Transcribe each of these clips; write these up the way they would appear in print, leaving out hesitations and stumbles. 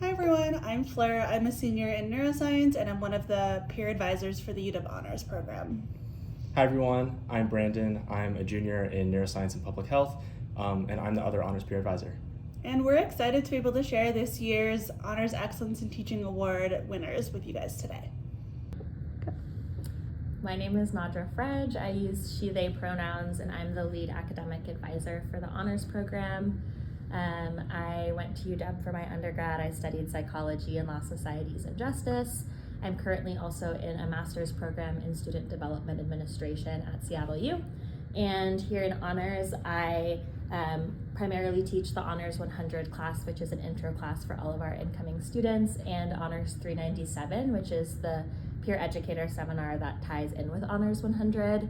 Hi everyone, I'm Fleur. I'm a senior in neuroscience and I'm one of the peer advisors for the UW Honors program. Hi everyone, I'm Brandon. I'm a junior in neuroscience and public health, and I'm the other honors peer advisor. And we're excited to be able to share this year's Honors Excellence in Teaching Award winners with you guys today. My name is Nadra Fredj. I use she, they pronouns, and I'm the lead academic advisor for the honors program. I went to UW for my undergrad. I studied psychology and law societies and justice. I'm currently also in a master's program in student development administration at Seattle U. And here in honors, I primarily teach the Honors 100 class, which is an intro class for all of our incoming students, and Honors 397, which is the peer educator seminar that ties in with Honors 100,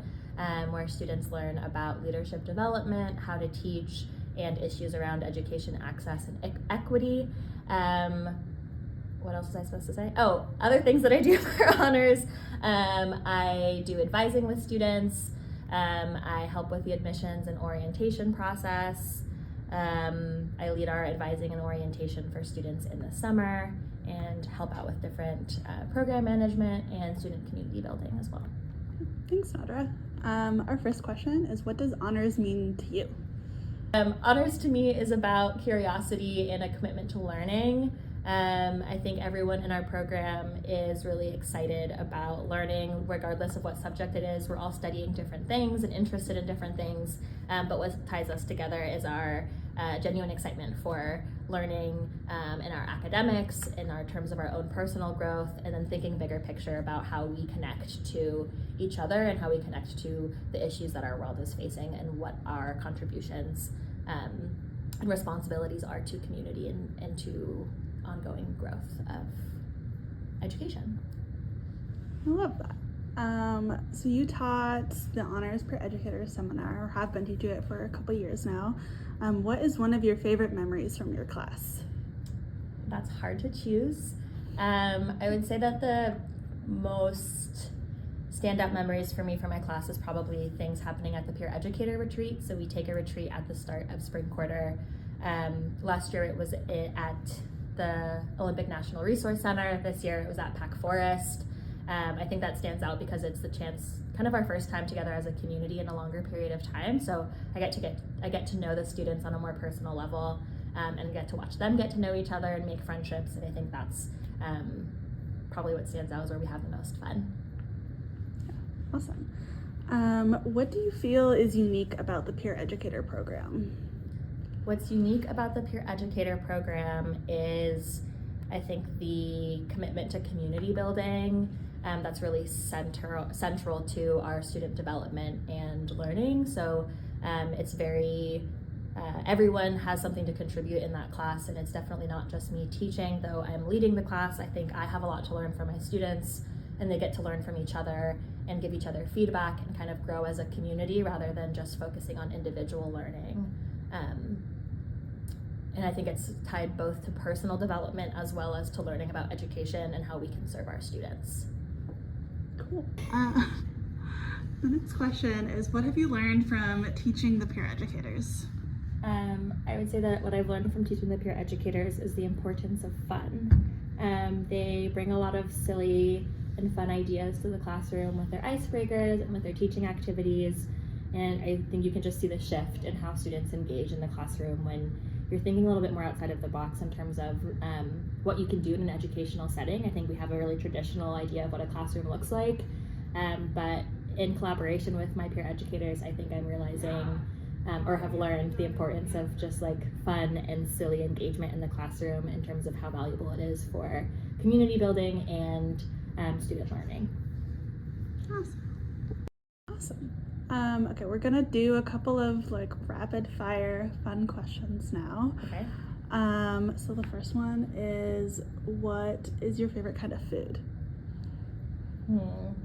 where students learn about leadership development, how to teach, and issues around education access and equity. What else was I supposed to say? Oh, other things that I do for honors. I do advising with students. I help with the admissions and orientation process. I lead our advising and orientation for students in the summer and help out with different program management and student community building as well. Thanks, Nadra. Our first question is, what does honors mean to you? Honors to me is about curiosity and a commitment to learning. I think everyone in our program is really excited about learning, regardless of what subject it is. We're all studying different things and interested in different things, but what ties us together is our genuine excitement for learning in our academics, in our terms of our own personal growth, and then thinking bigger picture about how we connect to each other and how we connect to the issues that our world is facing and what our contributions and responsibilities are to community and to ongoing growth of education. I love that. So you taught the Honors Per Educator seminar, or have been teaching it for a couple years now. What is one of your favorite memories from your class? That's hard to choose. I would say that the most standout memories for me from my class is probably things happening at the peer educator retreat. So we take a retreat at the start of spring quarter. Last year it was at the Olympic National Resource Center. This year it was at Pack Forest. I think that stands out because it's the chance, kind of our first time together as a community in a longer period of time. So I get to know the students on a more personal level, and get to watch them get to know each other and make friendships. And I think that's probably what stands out, is where we have the most fun. Awesome. What do you feel is unique about the peer educator program? What's unique about the peer educator program is, I think, the commitment to community building. That's really central to our student development and learning. So it's very, everyone has something to contribute in that class, and it's definitely not just me teaching, though I'm leading the class. I think I have a lot to learn from my students, and they get to learn from each other and give each other feedback and kind of grow as a community rather than just focusing on individual learning. And I think it's tied both to personal development as well as to learning about education and how we can serve our students. Cool. The next question is, what have you learned from teaching the peer educators? I would say that what I've learned from teaching the peer educators is the importance of fun. They bring a lot of silly and fun ideas to the classroom with their icebreakers and with their teaching activities. And I think you can just see the shift in how students engage in the classroom when you're thinking a little bit more outside of the box in terms of what you can do in an educational setting. I think we have a really traditional idea of what a classroom looks like, but in collaboration with my peer educators, I think I'm realizing or have learned the importance of just like fun and silly engagement in the classroom in terms of how valuable it is for community building and student learning. Awesome. Okay, we're gonna do a couple of like rapid fire fun questions now. Okay. So the first one is, what is your favorite kind of food?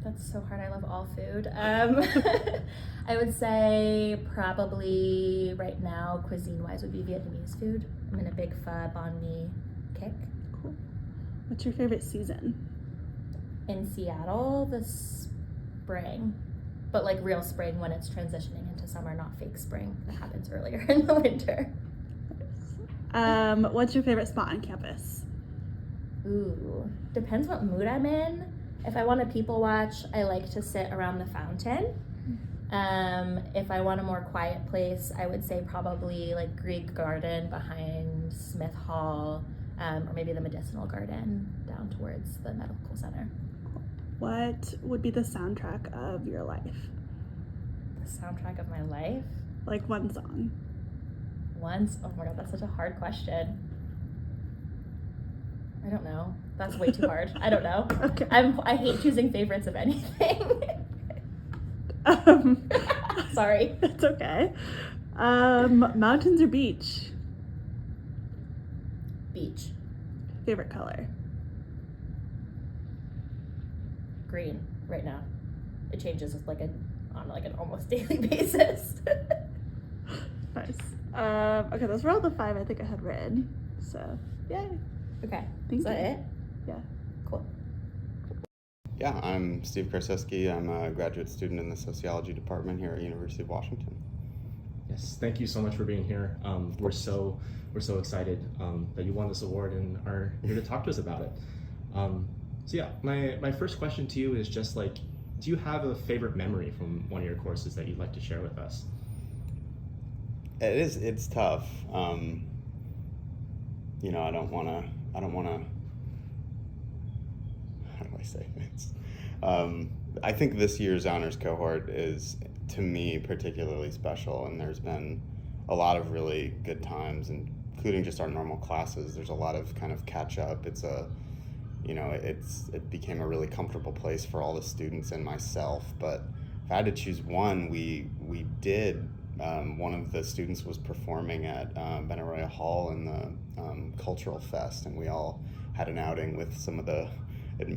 That's so hard. I love all food. I would say probably right now, cuisine-wise, would be Vietnamese food. I'm in a big pho banh mi kick. Cool. What's your favorite season? In Seattle, the spring, but like real spring when it's transitioning into summer, not fake spring that happens earlier in the winter. What's your favorite spot on campus? Ooh, depends what mood I'm in. If I want to people watch, I like to sit around the fountain. If I want a more quiet place, I would say probably like Greek Garden behind Smith Hall, or maybe the Medicinal Garden down towards the Medical Center. What would be the soundtrack of your life? The soundtrack of my life? Like one song. Oh my god, that's such a hard question. I don't know. That's way too hard. I don't know. Okay. I hate choosing favorites of anything. Sorry. It's okay. Mountains or beach? Beach. Favorite color? Green right now. It changes on an almost daily basis. Nice. Okay, those were all the 5 I think I had written. So, yay. Okay. Thank Is that you. it? Yeah. Cool. Yeah, I'm Steve Karceski. I'm a graduate student in the sociology department here at University of Washington. Yes, thank you so much for being here. We're so excited that you won this award and are here to talk to us about it. So yeah, my first question to you is just like, do you have a favorite memory from one of your courses that you'd like to share with us? It's tough. You know, I don't wanna, how do I say this? I think this year's honors cohort is, to me, particularly special, and there's been a lot of really good times, including just our normal classes. There's a lot of kind of catch up. It became a really comfortable place for all the students and myself. But if I had to choose one, we did. One of the students was performing at Benaroya Hall in the Cultural Fest, and we all had an outing with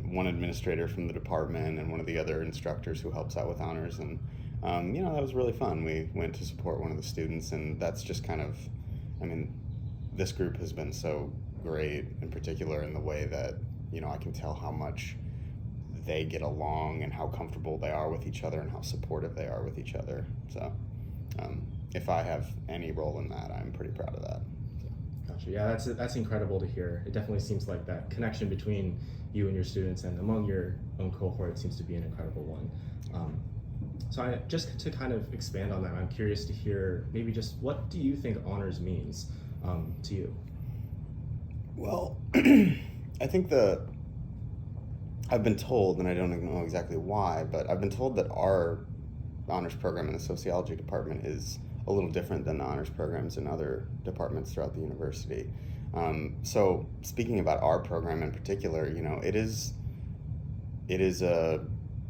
one administrator from the department and one of the other instructors who helps out with honors, and that was really fun. We went to support one of the students, and that's just kind of, this group has been so great, in particular in the way that, I can tell how much they get along and how comfortable they are with each other and how supportive they are with each other. So if I have any role in that, I'm pretty proud of that. Gotcha. Yeah, that's incredible to hear. It definitely seems like that connection between you and your students and among your own cohort seems to be an incredible one. So just to kind of expand on that, I'm curious to hear maybe just what do you think honors means to you? Well, I think I've been told, and I don't know exactly why, but I've been told that our honors program in the sociology department is a little different than the honors programs in other departments throughout the university. So speaking about our program in particular,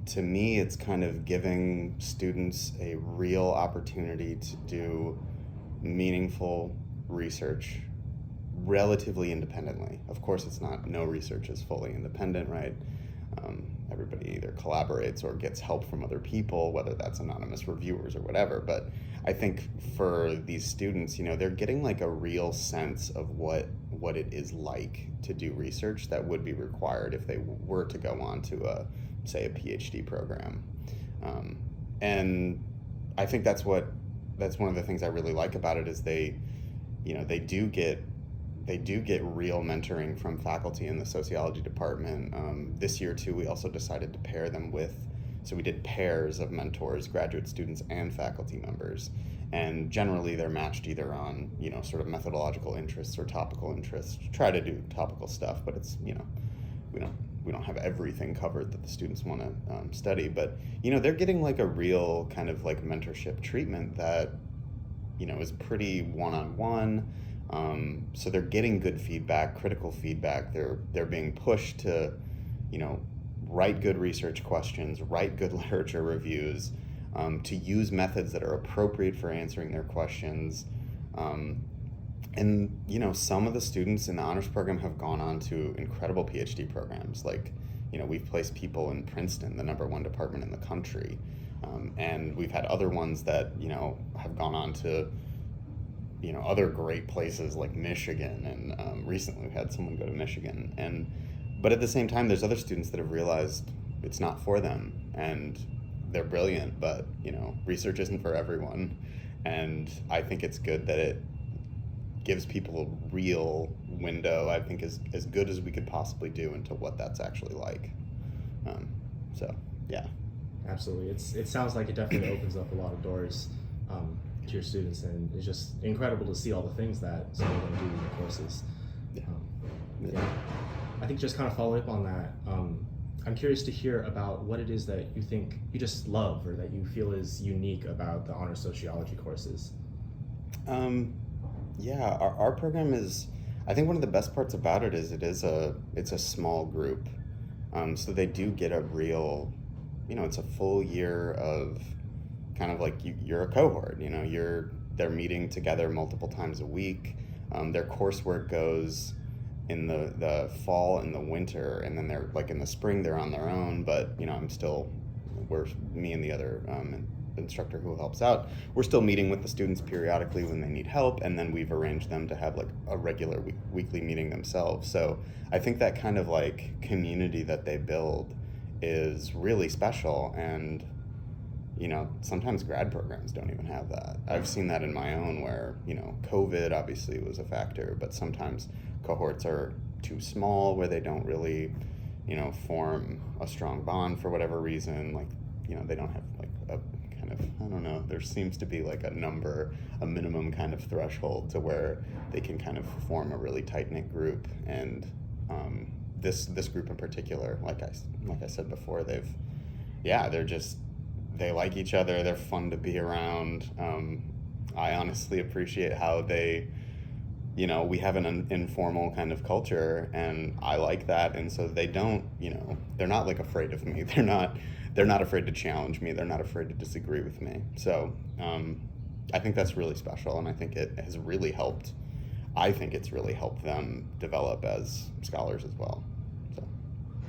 to me, it's kind of giving students a real opportunity to do meaningful research relatively independently. Of course, no research is fully independent, right? Everybody either collaborates or gets help from other people, whether that's anonymous reviewers or whatever. But I think for these students, they're getting like a real sense of what it is like to do research that would be required if they were to go on to say a PhD program. And I think that's one of the things I really like about it is they do get real mentoring from faculty in the sociology department. This year too, we also decided to pair them so we did pairs of mentors, graduate students and faculty members. And generally they're matched either on, sort of methodological interests or topical interests. Try to do topical stuff, but it's, we don't have everything covered that the students want to study. But, they're getting like a real kind of like mentorship treatment that, is pretty one-on-one. So they're getting good feedback, critical feedback. They're being pushed to, write good research questions, write good literature reviews, to use methods that are appropriate for answering their questions. And, some of the students in the honors program have gone on to incredible PhD programs. Like, we've placed people in Princeton, the #1 department in the country. And we've had other ones that, have gone on to other great places like Michigan, and recently we had someone go to Michigan. But at the same time, there's other students that have realized it's not for them, and they're brilliant, but research isn't for everyone. And I think it's good that it gives people a real window, I think, is as good as we could possibly do into what that's actually like. So, yeah. Absolutely. It sounds like it definitely opens up a lot of doors to your students, and it's just incredible to see all the things that some of them do in the courses. Yeah. Yeah. I think just kind of following up on that, I'm curious to hear about what it is that you think you just love or that you feel is unique about the honors sociology courses. Yeah, our program is, I think one of the best parts about it is it's a small group. So they do get a real, it's a full year of kind of like you're a cohort, they're meeting together multiple times a week. Their coursework goes in the fall and the winter, and then they're like in the spring they're on their own, but me and the other instructor who helps out, we're still meeting with the students periodically when they need help, and then we've arranged them to have like a regular weekly meeting themselves. So I think that kind of like community that they build is really special, and sometimes grad programs don't even have that. I've seen that in my own where, COVID obviously was a factor, but sometimes cohorts are too small where they don't really, form a strong bond for whatever reason. Like, they don't have like a kind of, I don't know, there seems to be like a minimum kind of threshold to where they can kind of form a really tight-knit group. And this group in particular, like I said before, they like each other. They're fun to be around. I honestly appreciate how we have an informal kind of culture, and I like that. And so they don't, they're not like afraid of me. They're not afraid to challenge me. They're not afraid to disagree with me. So I think that's really special, and I think it has really helped. I think it's really helped them develop as scholars as well.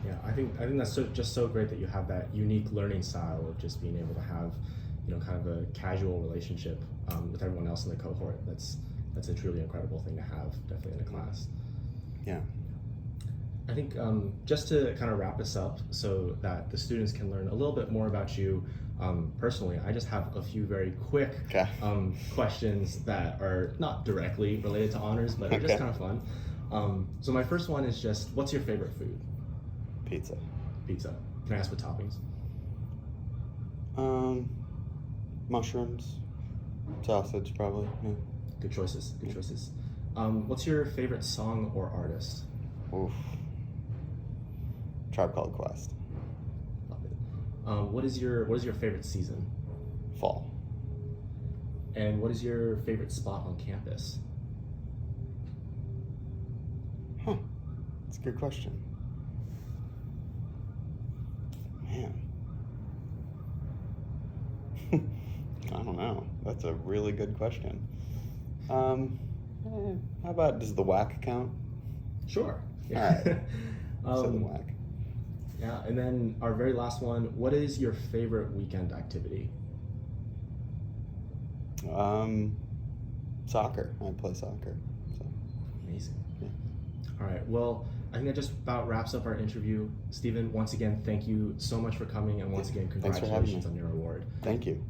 Yeah, I think that's just so great that you have that unique learning style of just being able to have, kind of a casual relationship with everyone else in the cohort. That's a truly incredible thing to have, definitely in a class. Yeah. I think just to kind of wrap this up so that the students can learn a little bit more about you personally, I just have a few very quick questions that are not directly related to honors, but are just kind of fun. So my first one is just, what's your favorite food? Pizza. Can I ask what toppings? Mushrooms, sausage, probably. Yeah. Good choices. What's your favorite song or artist? Oof. Tribe Called Quest. Love it. What is your favorite season? Fall. And what is your favorite spot on campus? That's a good question. Man. I don't know. That's a really good question. How about, does the whack count? Sure. Yeah. All right. So the whack. Yeah, and then our very last one, what is your favorite weekend activity? Soccer. I play soccer. So. Amazing. Yeah. All right, well, I think that just about wraps up our interview. Stephen, once again, thank you so much for coming, and once again, congratulations on your award. Thank you.